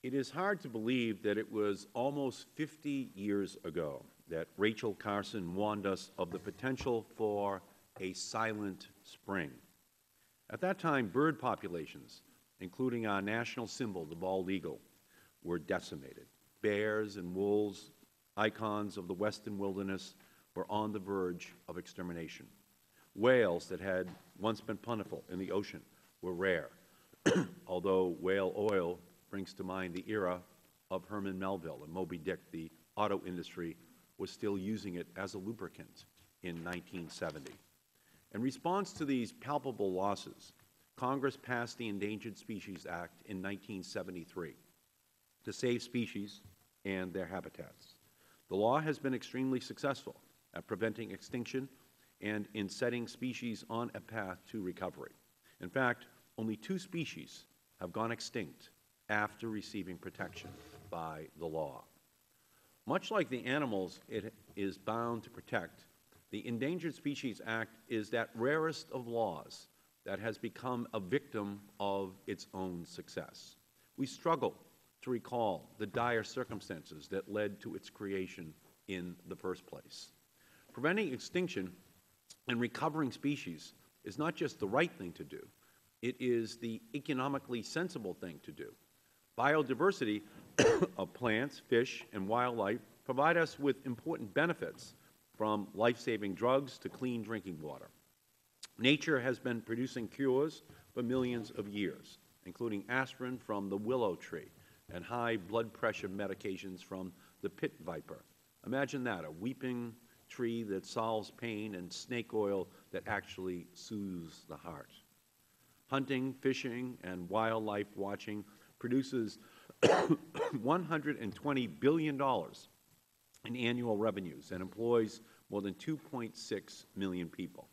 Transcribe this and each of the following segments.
It is hard to believe that it was almost 50 years ago that Rachel Carson warned us of the potential for a silent spring. At that time, bird populations, including our national symbol, the bald eagle, were decimated. Bears and wolves, icons of the western wilderness, were on the verge of extermination. Whales that had once been plentiful in the ocean were rare, although whale oil brings to mind the era of Herman Melville and Moby Dick. The auto industry was still using it as a lubricant in 1970. In response to these palpable losses, Congress passed the Endangered Species Act in 1973 to save species and their habitats. The law has been extremely successful at preventing extinction and in setting species on a path to recovery. In fact, only 2 species have gone extinct after receiving protection by the law. Much like the animals it is bound to protect, the Endangered Species Act is that rarest of laws that has become a victim of its own success. We struggle to recall the dire circumstances that led to its creation in the first place. Preventing extinction and recovering species is not just the right thing to do, it is the economically sensible thing to do. Biodiversity of plants, fish, and wildlife provide us with important benefits, from life-saving drugs to clean drinking water. Nature has been producing cures for millions of years, including aspirin from the willow tree and high blood pressure medications from the pit viper. Imagine that, a weeping tree that solves pain, and snake oil that actually soothes the heart. Hunting, fishing, and wildlife watching produces $120 billion in annual revenues and employs more than 2.6 million people.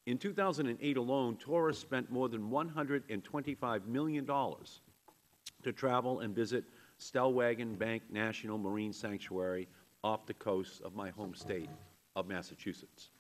In 2008 alone, tourists spent more than $125 million to travel and visit Stellwagen Bank National Marine Sanctuary off the coast of my home state of Massachusetts.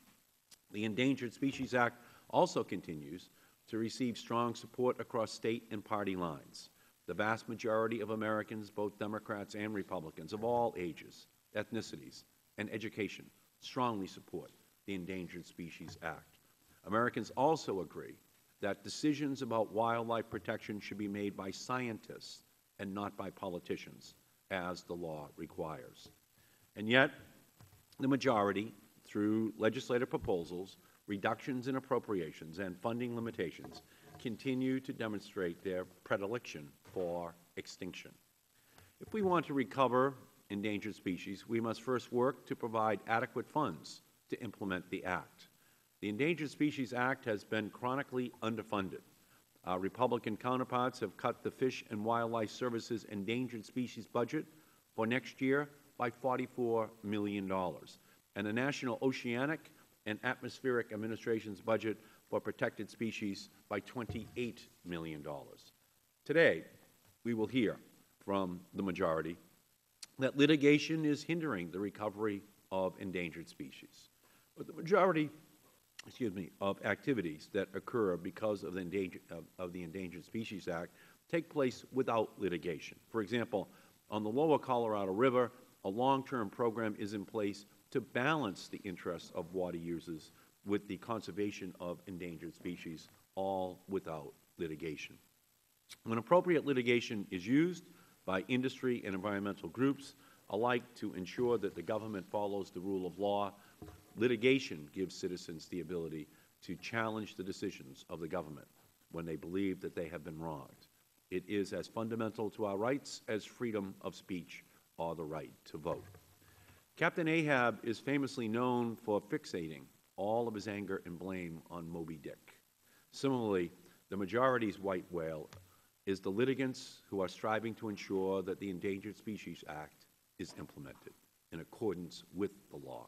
The Endangered Species Act also continues to receive strong support across state and party lines. The vast majority of Americans, both Democrats and Republicans, of all ages, ethnicities, and education, strongly support the Endangered Species Act. Americans also agree that decisions about wildlife protection should be made by scientists and not by politicians, as the law requires. And yet, the majority, through legislative proposals, reductions in appropriations, and funding limitations, continue to demonstrate their predilection for extinction. If we want to recover endangered species, we must first work to provide adequate funds to implement the Act. The Endangered Species Act has been chronically underfunded. Our Republican counterparts have cut the Fish and Wildlife Service's endangered species budget for next year by $44 million, and the National Oceanic and Atmospheric Administration's budget for protected species by $28 million. Today, we will hear from the majority that litigation is hindering the recovery of endangered species. But the majority of activities that occur because of the Endangered Species Act take place without litigation. For example, on the lower Colorado River, a long-term program is in place to balance the interests of water users with the conservation of endangered species, all without litigation. When appropriate litigation is used by industry and environmental groups alike to ensure that the government follows the rule of law, litigation gives citizens the ability to challenge the decisions of the government when they believe that they have been wronged. It is as fundamental to our rights as freedom of speech or the right to vote. Captain Ahab is famously known for fixating all of his anger and blame on Moby Dick. Similarly, the majority's white whale is the litigants who are striving to ensure that the Endangered Species Act is implemented in accordance with the law.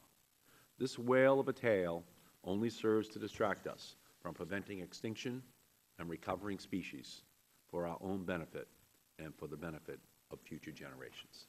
This whale of a tale only serves to distract us from preventing extinction and recovering species for our own benefit and for the benefit of future generations.